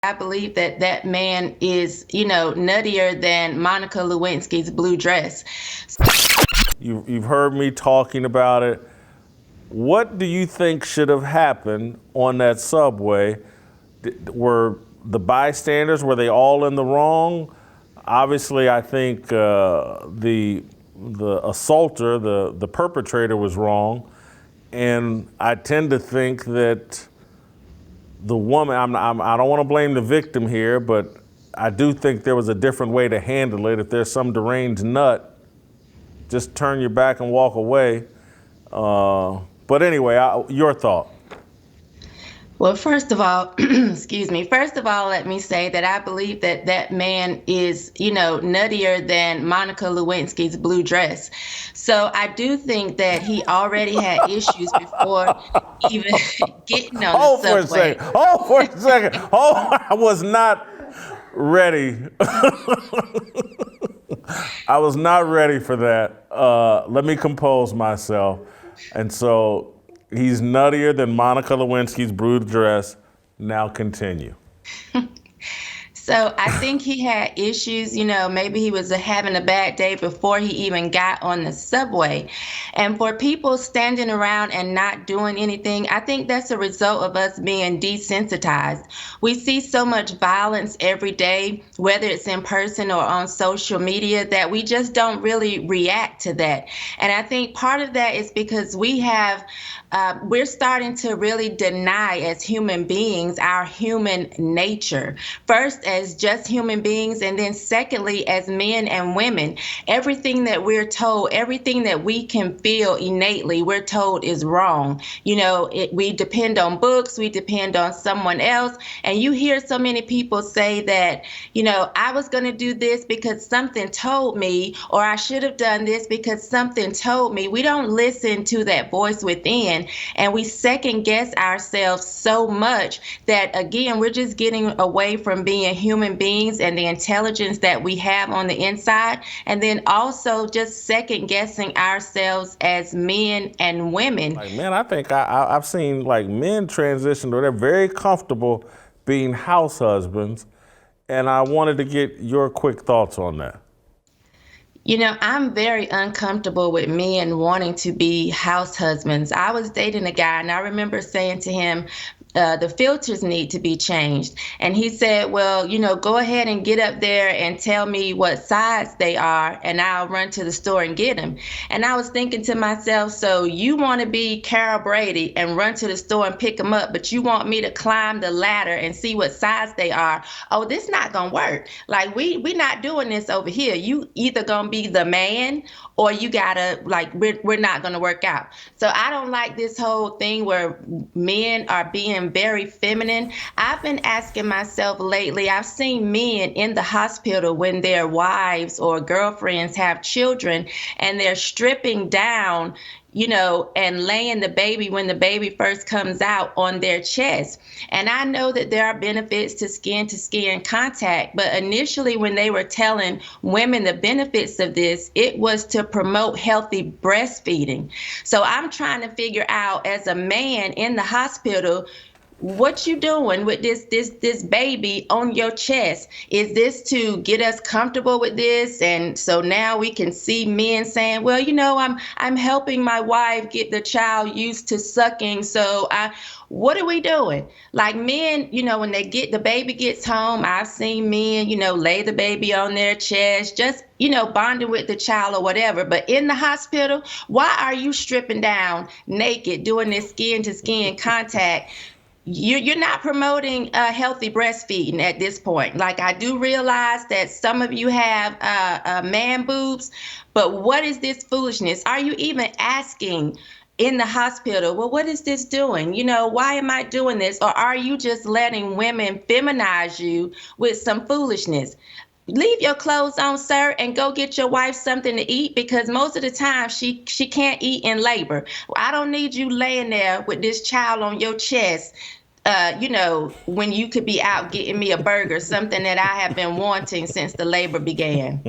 I believe that that man is, nuttier than Monica Lewinsky's blue dress. You've heard me talking about it. What do you think should have happened on that subway? Were the bystanders, were they all in the wrong? Obviously, I think the assaulter, the perpetrator, was wrong, and I tend to think that the woman. I don't want to blame the victim here, but I do think there was a different way to handle it. If there's some deranged nut, just turn your back and walk away. But anyway, your thought. Well, first of all, excuse me. First of all, let me say that I believe that that man is, nuttier than Monica Lewinsky's blue dress. So I do think that he already had issues before even getting on the subway. Hold for a second. Oh, I was not ready. I was not ready for that. Let me compose myself. And so he's nuttier than Monica Lewinsky's blue dress. Now continue. So I think he had issues, maybe he was having a bad day before he even got on the subway. And for people standing around and not doing anything, I think that's a result of us being desensitized. We see so much violence every day, whether it's in person or on social media, that we just don't really react to that. And I think part of that is because we're starting to really deny as human beings our human nature. First, as just human beings, and then secondly, as men and women. Everything that we're told, everything that we can feel innately, we're told is wrong. We depend on books, we depend on someone else, and you hear so many people say that, I was going to do this because something told me, or I should have done this because something told me. We don't listen to that voice within, and we second guess ourselves so much that, again, we're just getting away from being human beings and the intelligence that we have on the inside, and then also just second guessing ourselves as men and women. Like, man, I think I've seen like men transition where they're very comfortable being house husbands, and I wanted to get your quick thoughts on that. I'm very uncomfortable with men wanting to be house husbands. I was dating a guy, and I remember saying to him, the filters need to be changed. And he said, well, go ahead and get up there and tell me what size they are, and I'll run to the store and get them. And I was thinking to myself, so you want to be Carol Brady and run to the store and pick them up, but you want me to climb the ladder and see what size they are? Oh, this not going to work. Like, we not doing this over here. You either going to be the man, or you gotta, we're not going to work out. So I don't like this whole thing where men are being very feminine. I've been asking myself lately, I've seen men in the hospital when their wives or girlfriends have children, and they're stripping down, and laying the baby when the baby first comes out on their chest. And I know that there are benefits to skin contact, but initially when they were telling women the benefits of this, it was to promote healthy breastfeeding. So I'm trying to figure out, as a man in the hospital, what you doing with this baby on your chest? Is this to get us comfortable with this? And so now we can see men saying, well, I'm helping my wife get the child used to sucking. So what are we doing? Like, men, when the baby gets home, I've seen men, lay the baby on their chest, just, bonding with the child or whatever. But in the hospital, why are you stripping down naked, doing this skin to skin contact? You're not promoting healthy breastfeeding at this point. Like, I do realize that some of you have man boobs, but what is this foolishness? Are you even asking in the hospital, well, what is this doing? Why am I doing this? Or are you just letting women feminize you with some foolishness? Leave your clothes on, sir, and go get your wife something to eat, because most of the time she can't eat in labor. I don't need you laying there with this child on your chest, when you could be out getting me a burger, something that I have been wanting since the labor began.